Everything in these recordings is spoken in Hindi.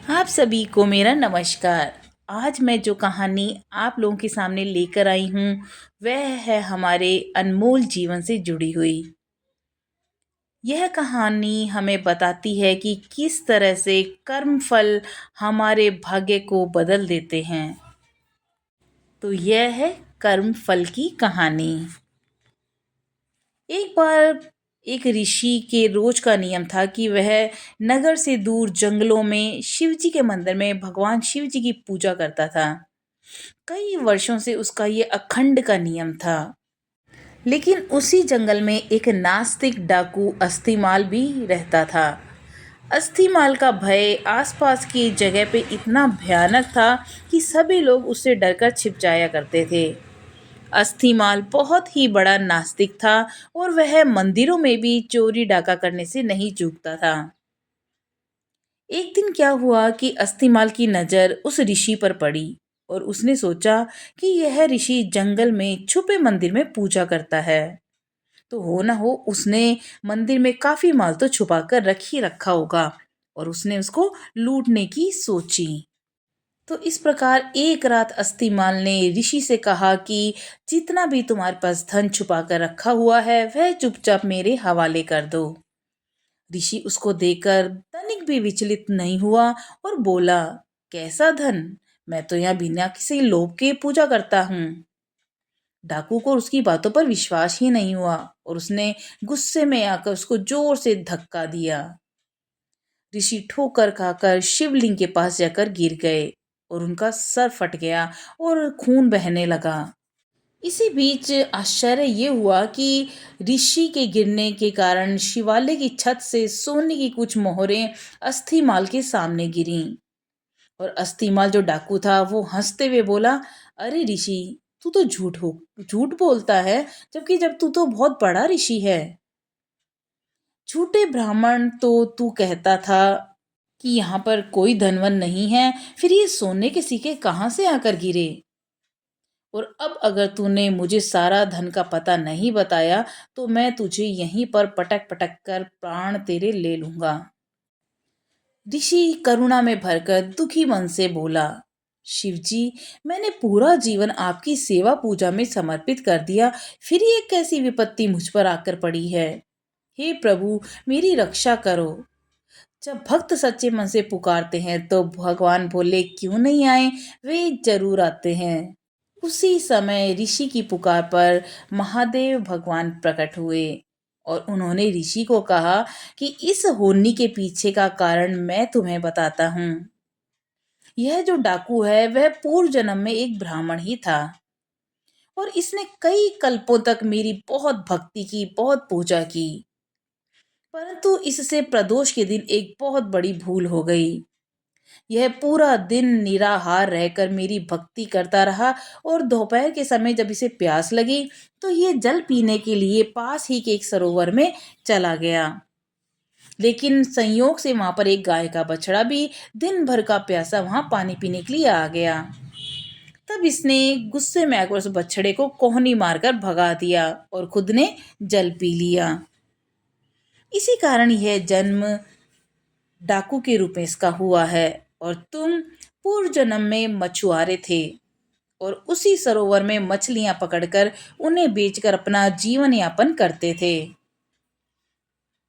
आप सभी को मेरा नमस्कार। आज मैं जो कहानी आप लोगों के सामने लेकर आई हूँ वह है हमारे अनमोल जीवन से जुड़ी हुई। यह कहानी हमें बताती है कि किस तरह से कर्म फल हमारे भाग्य को बदल देते हैं। तो यह है कर्म फल की कहानी। एक बार एक ऋषि के रोज का नियम था कि वह नगर से दूर जंगलों में शिव जी के मंदिर में भगवान शिव जी की पूजा करता था। कई वर्षों से उसका ये अखंड का नियम था। लेकिन उसी जंगल में एक नास्तिक डाकू अस्थिमाल भी रहता था। अस्थिमाल का भय आसपास की जगह पे इतना भयानक था कि सभी लोग उससे डरकर छिप जाया करते थे। अस्थिमाल बहुत ही बड़ा नास्तिक था और वह मंदिरों में भी चोरी डाका करने से नहीं चूकता था। एक दिन क्या हुआ कि अस्थिमाल की नज़र उस ऋषि पर पड़ी और उसने सोचा कि यह ऋषि जंगल में छुपे मंदिर में पूजा करता है। तो हो ना हो उसने मंदिर में काफी माल तो छुपा कर रख ही रखा होगा और उसने उसको लूटने की सोची। तो इस प्रकार एक रात अस्थिमाल ने ऋषि से कहा कि जितना भी तुम्हारे पास धन छुपा कर रखा हुआ है वह चुपचाप मेरे हवाले कर दो। ऋषि उसको देखकर तनिक भी विचलित नहीं हुआ और बोला, कैसा धन? मैं तो यहाँ बिना किसी लोभ के पूजा करता हूँ। डाकू को उसकी बातों पर विश्वास ही नहीं हुआ और उसने गुस्से में आकर उसको जोर से धक्का दिया। ऋषि ठोकर खाकर शिवलिंग के पास जाकर गिर गए और उनका सर फट गया और खून बहने लगा। इसी बीच आश्चर्य ये हुआ कि ऋषि के गिरने के कारण शिवालय की छत से सोने की कुछ मोहरें अस्थिमाल के सामने गिरीं। और अस्थिमाल जो डाकू था वो हंसते हुए बोला, अरे ऋषि, तू तो झूठ बोलता है, जबकि जब तू तो बहुत बड़ा ऋषि है। झूठे ब्राह्मण, तो तू कहता था कि यहाँ पर कोई धनवन नहीं है, फिर ये सोने के सिक्के कहाँ से आकर गिरे? और अब अगर तूने मुझे सारा धन का पता नहीं बताया तो मैं तुझे यहीं पर पटक पटक कर प्राण तेरे ले लूंगा। ऋषि करुणा में भरकर दुखी मन से बोला, शिवजी, मैंने पूरा जीवन आपकी सेवा पूजा में समर्पित कर दिया, फिर ये कैसी विपत्ति मुझ पर आकर पड़ी है। हे प्रभु, मेरी रक्षा करो। जब भक्त सच्चे मन से पुकारते हैं तो भगवान भोले क्यों नहीं आए, वे जरूर आते हैं। उसी समय ऋषि की पुकार पर महादेव भगवान प्रकट हुए और उन्होंने ऋषि को कहा कि इस होनी के पीछे का कारण मैं तुम्हें बताता हूँ। यह जो डाकू है वह पूर्व जन्म में एक ब्राह्मण ही था और इसने कई कल्पों तक मेरी बहुत भक्ति की, बहुत पूजा की, परंतु इससे प्रदोष के दिन एक बहुत बड़ी भूल हो गई। यह पूरा दिन निराहार रहकर मेरी भक्ति करता रहा और दोपहर के समय जब इसे प्यास लगी तो ये जल पीने के लिए पास ही के एक सरोवर में चला गया। लेकिन संयोग से वहां पर एक गाय का बछड़ा भी दिन भर का प्यासा वहां पानी पीने के लिए आ गया। तब इसने गुस्से में आकर उस बछड़े को कोहनी मारकर भगा दिया और खुद ने जल पी लिया। इसी कारण यह जन्म डाकू के रूप में इसका हुआ है और तुम पूर्व जन्म में मछुआरे थे और उसी सरोवर में मछलियां पकड़कर उन्हें बेचकर अपना जीवन यापन करते थे।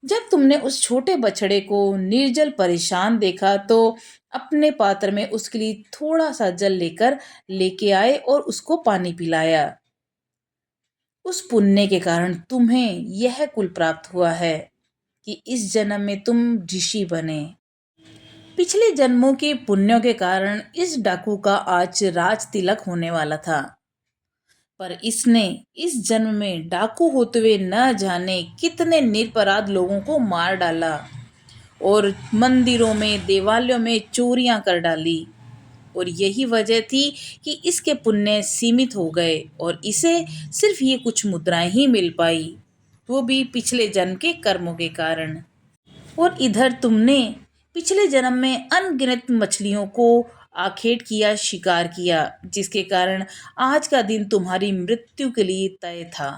जब तुमने उस छोटे बछड़े को निर्जल परेशान देखा तो अपने पात्र में उसके लिए थोड़ा सा जल लेके आए और उसको पानी पिलाया। उस पुण्य के कारण तुम्हें यह कुल प्राप्त हुआ है कि इस जन्म में तुम ऋषि बने। पिछले जन्मों के पुण्यों के कारण इस डाकू का आज राज तिलक होने वाला था, पर इसने इस जन्म में डाकू होते हुए न जाने कितने निरपराध लोगों को मार डाला और मंदिरों में, देवालयों में चोरियां कर डाली। और यही वजह थी कि इसके पुण्य सीमित हो गए और इसे सिर्फ ये कुछ मुद्राएं ही मिल पाई, वो भी पिछले जन्म के कर्मों के कारण। और इधर तुमने पिछले जन्म में अनगिनत मछलियों को आखेट किया, शिकार किया, जिसके कारण आज का दिन तुम्हारी मृत्यु के लिए तय था।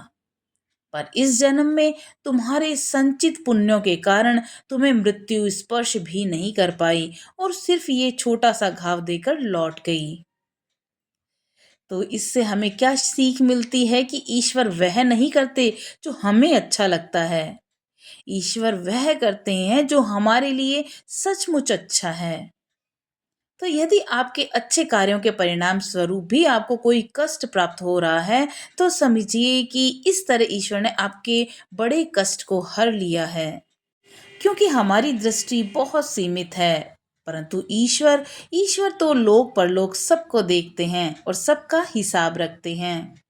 पर इस जन्म में तुम्हारे संचित पुण्यों के कारण तुम्हें मृत्यु स्पर्श भी नहीं कर पाई और सिर्फ ये छोटा सा घाव देकर लौट गई। तो इससे हमें क्या सीख मिलती है कि ईश्वर वह नहीं करते जो हमें अच्छा लगता है। ईश्वर वह करते हैं जो हमारे लिए सचमुच अच्छा है। तो यदि आपके अच्छे कार्यों के परिणाम स्वरूप भी आपको कोई कष्ट प्राप्त हो रहा है, तो समझिए कि इस तरह ईश्वर ने आपके बड़े कष्ट को हर लिया है। क्योंकि हमारी दृष्टि बहुत सीमित है, परंतु ईश्वर ईश्वर तो लोक परलोक सबको देखते हैं और सबका हिसाब रखते हैं।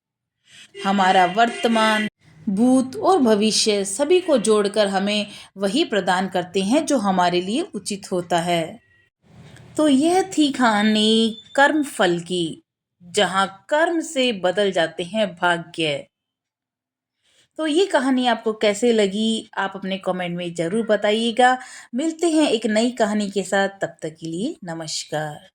हमारा वर्तमान, भूत और भविष्य सभी को जोड़कर हमें वही प्रदान करते हैं जो हमारे लिए उचित होता है। तो यह थी कहानी कर्म फल की, जहाँ कर्म से बदल जाते हैं भाग्य। तो ये कहानी आपको कैसे लगी, आप अपने कमेंट में ज़रूर बताइएगा। मिलते हैं एक नई कहानी के साथ, तब तक के लिए नमस्कार।